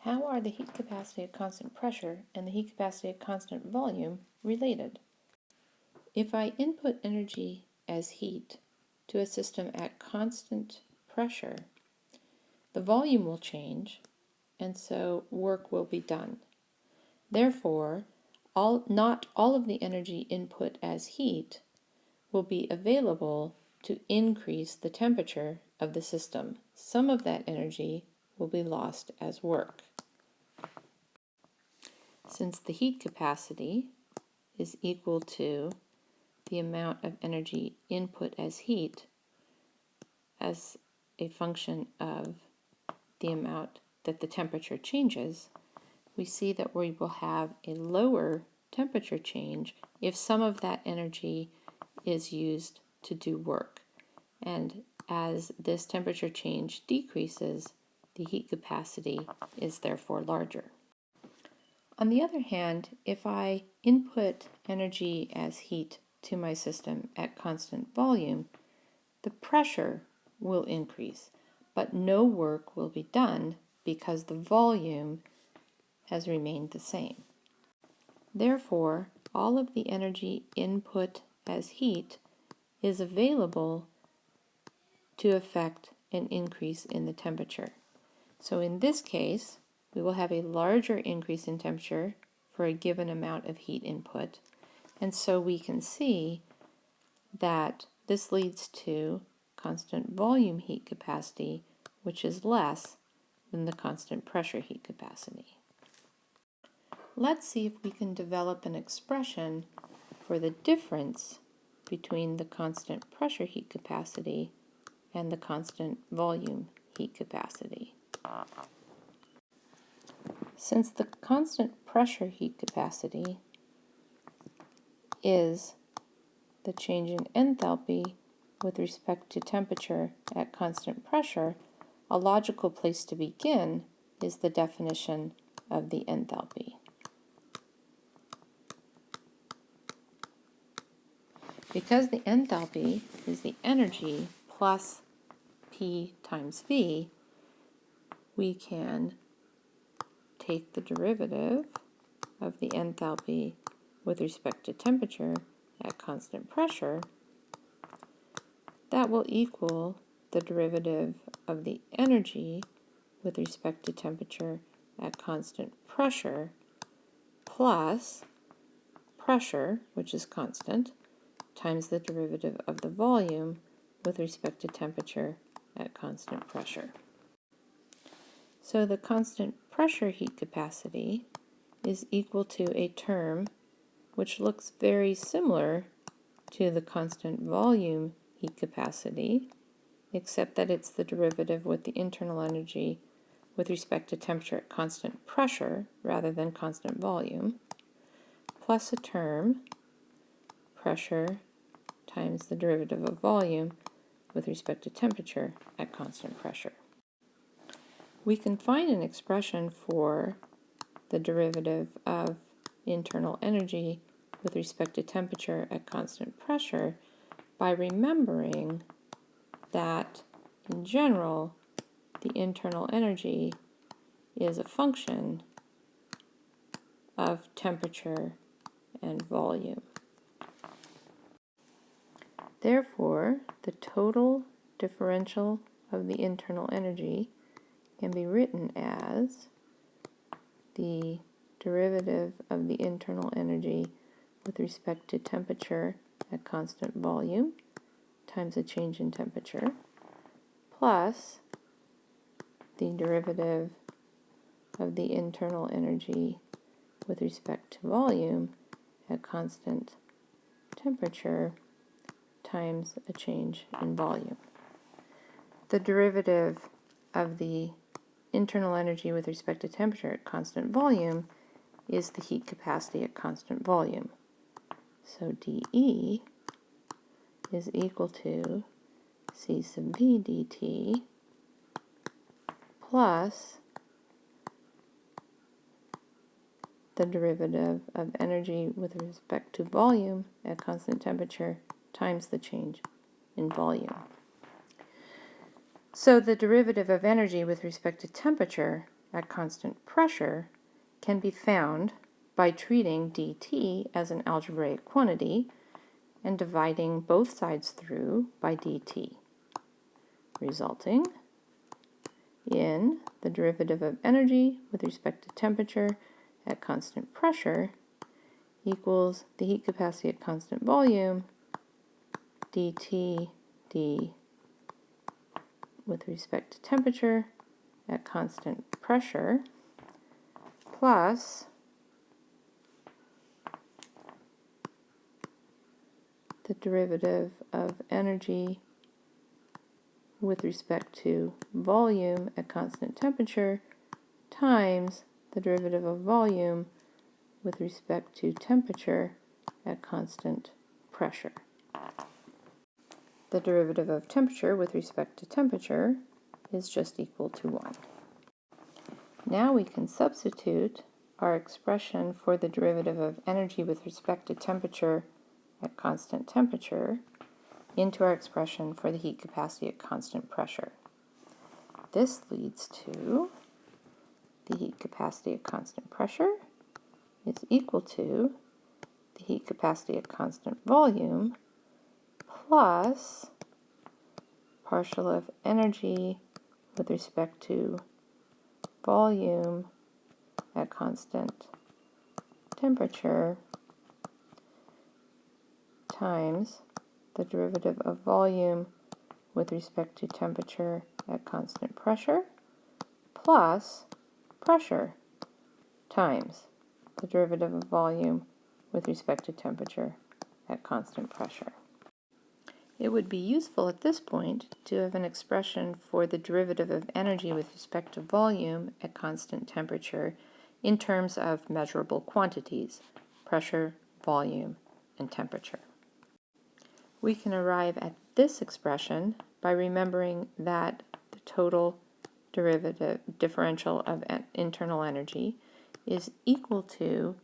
How are the heat capacity at constant pressure and the heat capacity at constant volume related? If I input energy as heat to a system at constant pressure, the volume will change, and so work will be done. Therefore, not all of the energy input as heat will be available to increase the temperature of the system. Some of that energy will be lost as work. Since the heat capacity is equal to the amount of energy input as heat as a function of the amount that the temperature changes, we see that we will have a lower temperature change if some of that energy is used to do work. And as this temperature change decreases, the heat capacity is therefore larger. On the other hand, if I input energy as heat to my system at constant volume, the pressure will increase, but no work will be done because the volume has remained the same. Therefore, all of the energy input as heat is available to affect an increase in the temperature. So in this case, we will have a larger increase in temperature for a given amount of heat input. And so we can see that this leads to constant volume heat capacity, which is less than the constant pressure heat capacity. Let's see if we can develop an expression for the difference between the constant pressure heat capacity and the constant volume heat capacity. Since the constant pressure heat capacity is the change in enthalpy with respect to temperature at constant pressure, a logical place to begin is the definition of the enthalpy. Because the enthalpy is the energy plus P times V, we can take the derivative of the enthalpy with respect to temperature at constant pressure. That will equal the derivative of the energy with respect to temperature at constant pressure plus pressure, which is constant, times the derivative of the volume with respect to temperature at constant pressure. So the constant pressure heat capacity is equal to a term which looks very similar to the constant volume heat capacity, except that it's the derivative with the internal energy with respect to temperature at constant pressure rather than constant volume, plus a term, pressure times the derivative of volume with respect to temperature at constant pressure. We can find an expression for the derivative of internal energy with respect to temperature at constant pressure by remembering that in general the internal energy is a function of temperature and volume. Therefore, the total differential of the internal energy can be written as the derivative of the internal energy with respect to temperature at constant volume times a change in temperature plus the derivative of the internal energy with respect to volume at constant temperature times a change in volume. The derivative of the internal energy with respect to temperature at constant volume is the heat capacity at constant volume. So dE is equal to C sub V dt plus the derivative of energy with respect to volume at constant temperature times the change in volume. So the derivative of energy with respect to temperature at constant pressure can be found by treating dt as an algebraic quantity and dividing both sides through by dt, resulting in the derivative of energy with respect to temperature at constant pressure equals the heat capacity at constant volume dt d with respect to temperature at constant pressure plus the derivative of energy with respect to volume at constant temperature times the derivative of volume with respect to temperature at constant pressure. The derivative of temperature with respect to temperature is just equal to 1. Now we can substitute our expression for the derivative of energy with respect to temperature at constant temperature into our expression for the heat capacity at constant pressure. This leads to the heat capacity at constant pressure is equal to the heat capacity at constant volume plus partial of energy with respect to volume at constant temperature times the derivative of volume with respect to temperature at constant pressure plus pressure times the derivative of volume with respect to temperature at constant pressure. It would be useful at this point to have an expression for the derivative of energy with respect to volume at constant temperature in terms of measurable quantities, pressure, volume, and temperature. We can arrive at this expression by remembering that the total differential of internal energy is equal to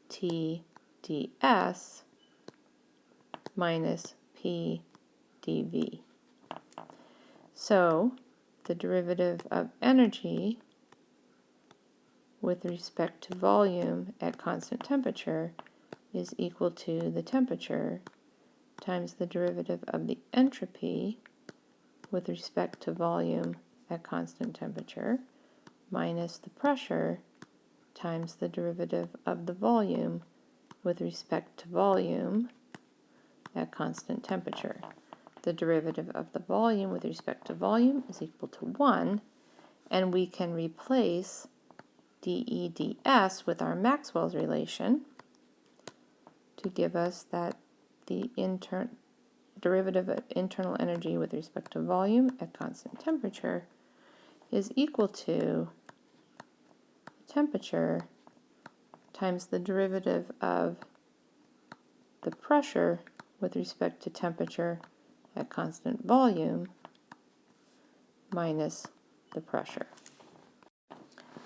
T ds minus P dV. So the derivative of energy with respect to volume at constant temperature is equal to the temperature times the derivative of the entropy with respect to volume at constant temperature minus the pressure times the derivative of the volume with respect to volume at constant temperature. The derivative of the volume with respect to volume is equal to 1, and we can replace dE ds with our Maxwell's relation to give us that the derivative of internal energy with respect to volume at constant temperature is equal to temperature times the derivative of the pressure with respect to temperature at constant volume minus the pressure.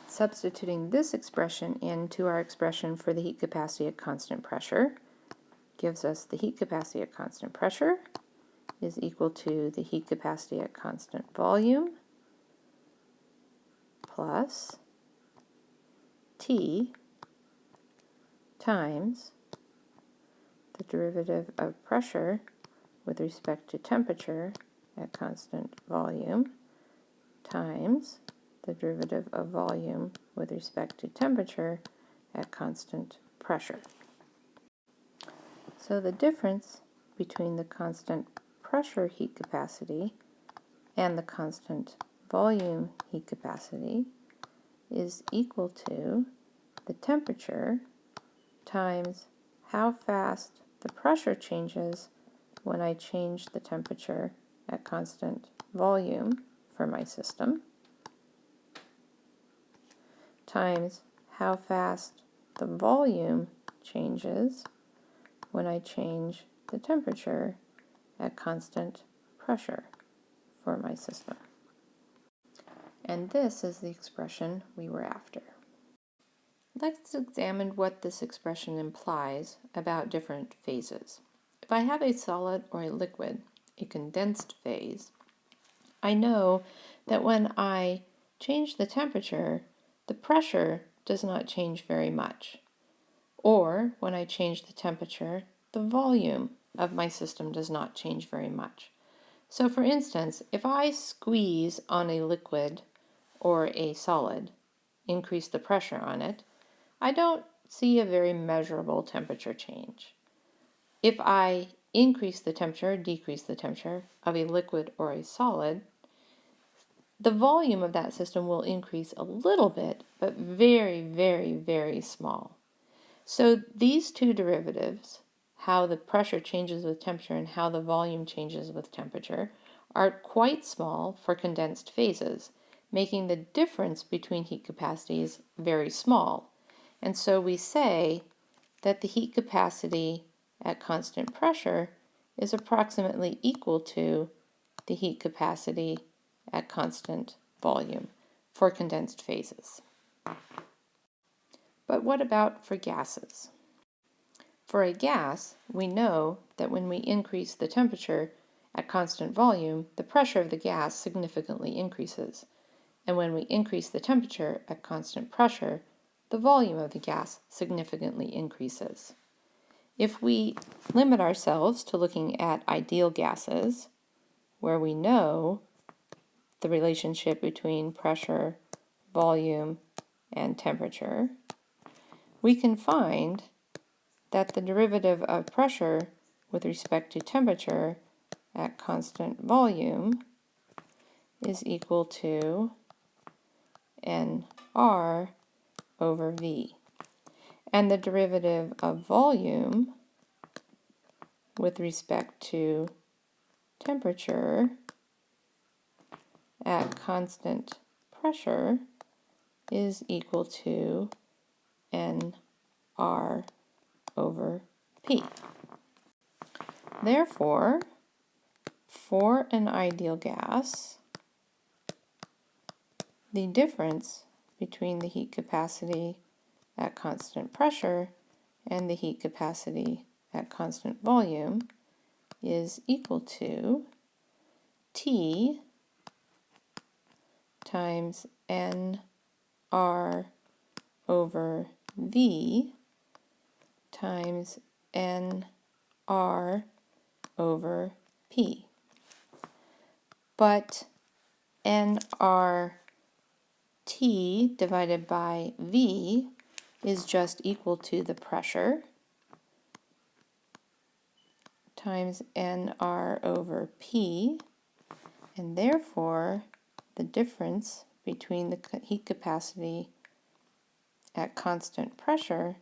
Substituting this expression into our expression for the heat capacity at constant pressure gives us the heat capacity at constant pressure is equal to the heat capacity at constant volume plus T times the derivative of pressure with respect to temperature at constant volume times the derivative of volume with respect to temperature at constant pressure. So the difference between the constant pressure heat capacity and the constant volume heat capacity is equal to the temperature times how fast the pressure changes when I change the temperature at constant volume for my system times how fast the volume changes when I change the temperature at constant pressure for my system. And this is the expression we were after. Let's examine what this expression implies about different phases. If I have a solid or a liquid, a condensed phase, I know that when I change the temperature, the pressure does not change very much. Or when I change the temperature, the volume of my system does not change very much. So for instance, if I squeeze on a liquid or a solid, increase the pressure on it, I don't see a very measurable temperature change. If I increase the temperature, decrease the temperature of a liquid or a solid, the volume of that system will increase a little bit, but very, very, very small. So these two derivatives, how the pressure changes with temperature and how the volume changes with temperature, are quite small for condensed phases, making the difference between heat capacities very small. And so we say that the heat capacity at constant pressure is approximately equal to the heat capacity at constant volume for condensed phases. But what about for gases? For a gas, we know that when we increase the temperature at constant volume, the pressure of the gas significantly increases. And when we increase the temperature at constant pressure, the volume of the gas significantly increases. If we limit ourselves to looking at ideal gases, where we know the relationship between pressure, volume, and temperature, we can find that the derivative of pressure with respect to temperature at constant volume is equal to nR over V. And the derivative of volume with respect to temperature at constant pressure is equal to nR over P. Therefore, for an ideal gas, the difference between the heat capacity at constant pressure and the heat capacity at constant volume is equal to T times nR over V times nR over P. But nRT divided by V is just equal to the pressure times nR over P, and therefore the difference between the heat capacity at constant pressure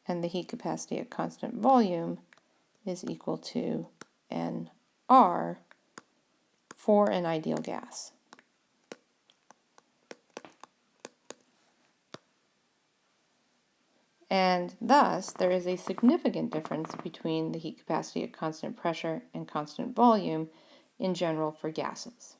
and the heat capacity at constant volume is equal to nR for an ideal gas. And thus, there is a significant difference between the heat capacity at constant pressure and constant volume in general for gases.